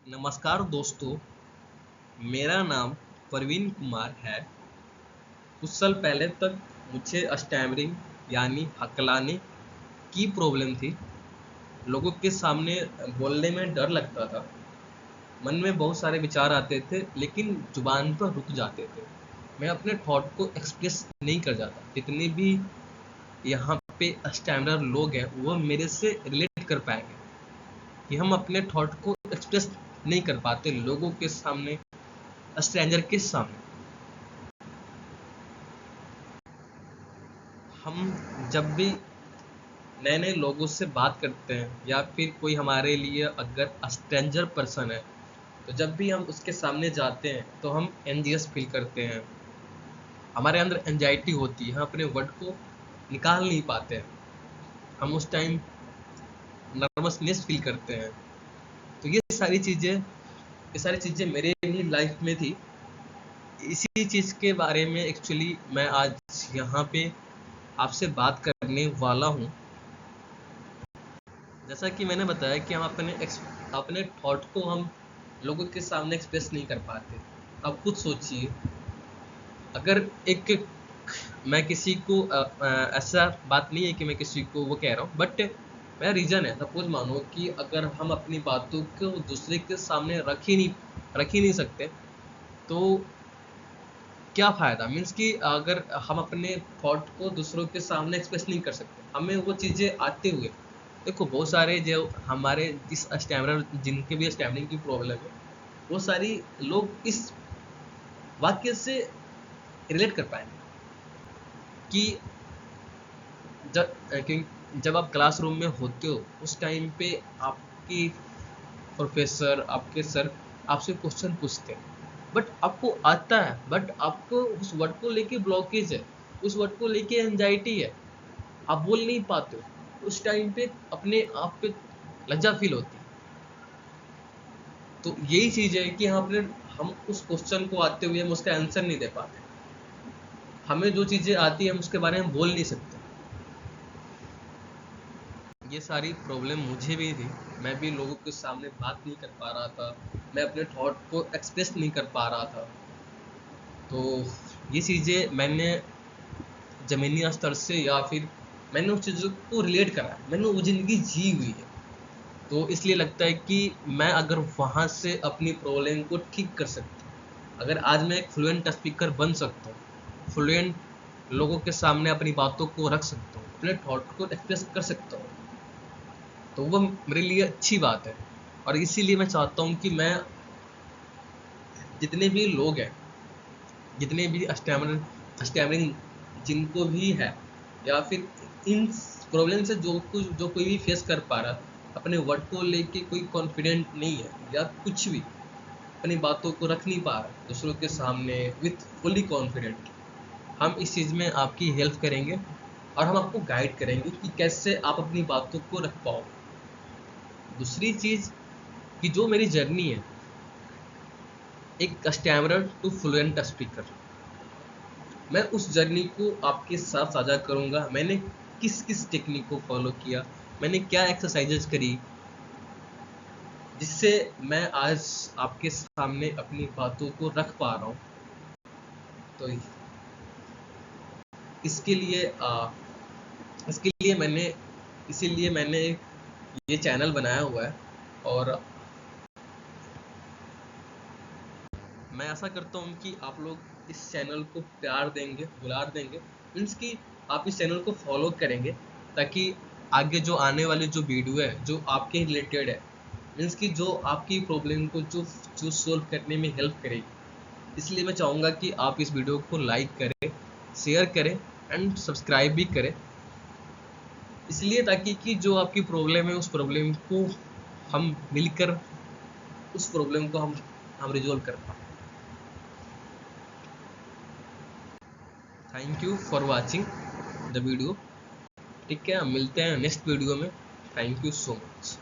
नमस्कार दोस्तों, मेरा नाम प्रवीण कुमार है। कुछ साल पहले तक मुझे स्टैमरिंग यानी हकलाने की प्रॉब्लम थी। लोगों के सामने बोलने में डर लगता था। मन में बहुत सारे विचार आते थे लेकिन जुबान पर रुक जाते थे। मैं अपने थॉट को एक्सप्रेस नहीं कर जाता। जितने भी यहाँ पे स्टैमरर लोग हैं वो मेरे से रिलेट कर पाएंगे कि हम अपने थॉट को एक्सप्रेस नहीं कर पाते लोगों के सामने, स्ट्रेंजर के सामने। हम जब भी नए नए लोगों से बात करते हैं या फिर कोई हमारे लिए अगर स्ट्रेंजर पर्सन है, तो जब भी हम उसके सामने जाते हैं तो हम एनजियस फील करते हैं। हमारे अंदर एंजाइटी होती है, हम अपने वर्ड को निकाल नहीं पाते हैं। हम उस टाइम नर्वसनेस फील करते हैं। तो ये सारी चीज़ें मेरे भी लाइफ में थी। इसी चीज़ के बारे में एक्चुअली मैं आज यहाँ पे आपसे बात करने वाला हूँ। जैसा कि मैंने बताया कि हम अपने थॉट को हम लोगों के सामने एक्सप्रेस नहीं कर पाते। अब खुद सोचिए, अगर एक मैं किसी को ऐसा बात नहीं है कि मैं किसी को वो कह रहा हूँ, बट मेरा रीज़न है। सपोज मानो कि अगर हम अपनी बातों को दूसरे के सामने रख ही नहीं सकते, तो क्या फ़ायदा। मीन्स कि अगर हम अपने थॉट को दूसरों के सामने एक्सप्रेस नहीं कर सकते, हमें वो चीज़ें आते हुए, देखो बहुत सारे जो हमारे जिस स्टैमरर जिनके भी स्टैमरिंग की प्रॉब्लम है, वो सारी लोग इस वाक्य से रिलेट कर पाएंगे कि जब आप क्लासरूम में होते हो उस टाइम पे आपकी प्रोफेसर, आपके सर आपसे क्वेश्चन पूछते हैं, बट आपको आता है, बट आपको उस वर्ड को लेके ब्लॉकेज है, उस वर्ड को लेके एंजाइटी है, आप बोल नहीं पाते हो। उस टाइम पे अपने आप पे लज्जा फील होती है। तो यही चीज़ है कि हम उस क्वेश्चन को आते हुए हम उसका आंसर नहीं दे पाते। हमें जो चीज़ें आती है हम उसके बारे में बोल नहीं सकते। ये सारी प्रॉब्लम मुझे भी थी। मैं भी लोगों के सामने बात नहीं कर पा रहा था, मैं अपने थॉट को एक्सप्रेस नहीं कर पा रहा था। तो ये चीज़ें मैंने ज़मीनी स्तर से या फिर मैंने उस चीज़ों को रिलेट करा है, मैंने वो ज़िंदगी जी हुई है। तो इसलिए लगता है कि मैं अगर वहाँ से अपनी प्रॉब्लम को ठीक कर सकता हूँ, अगर आज मैं एक फ्लुएंट स्पीकर बन सकता हूँ, फ्लुएंट लोगों के सामने अपनी बातों को रख सकता हूँ, अपने थॉट को एक्सप्रेस कर सकता हूँ, तो वो मेरे लिए अच्छी बात है। और इसीलिए मैं चाहता हूँ कि मैं जितने भी लोग हैं, जितने भी स्टैमरिंग जिनको भी है, या फिर इन प्रॉब्लम से जो कोई भी फेस कर पा रहा, अपने वर्ड को लेके कोई कॉन्फिडेंट नहीं है या कुछ भी अपनी बातों को रख नहीं पा रहा दूसरों के सामने विथ फुली कॉन्फिडेंट, हम इस चीज़ में आपकी हेल्प करेंगे और हम आपको गाइड करेंगे कि कैसे आप अपनी बातों को रख पाओ। दूसरी चीज़ कि जो मेरी जर्नी है एक स्टैमरर टू फ्लुएंट स्पीकर, मैं उस जर्नी को आपके साथ साझा करूंगा। मैंने किस किस टेक्निक को फॉलो किया, मैंने क्या एक्सरसाइजेज करी, जिससे मैं आज आपके सामने अपनी बातों को रख पा रहा हूँ। तो इसके लिए इसके लिए मैंने इसीलिए मैंने ये चैनल बनाया हुआ है। और मैं आशा करता हूँ कि आप लोग इस चैनल को प्यार देंगे, दुलार देंगे, मीन्स कि आप इस चैनल को फॉलो करेंगे, ताकि आगे जो आने वाले जो वीडियो है जो आपके रिलेटेड है, मीन्स कि जो आपकी प्रॉब्लम को जो सोल्व करने में हेल्प करेगी। इसलिए मैं चाहूँगा कि आप इस वीडियो को लाइक करें, शेयर करें एंड सब्सक्राइब भी करें, इसलिए ताकि कि जो आपकी प्रॉब्लम है उस प्रॉब्लम को हम मिलकर उस प्रॉब्लम को हम रिजॉल्व कर पाएँ। Thank you for watching the video. ठीक है, हम मिलते हैं नेक्स्ट वीडियो में। Thank you so much.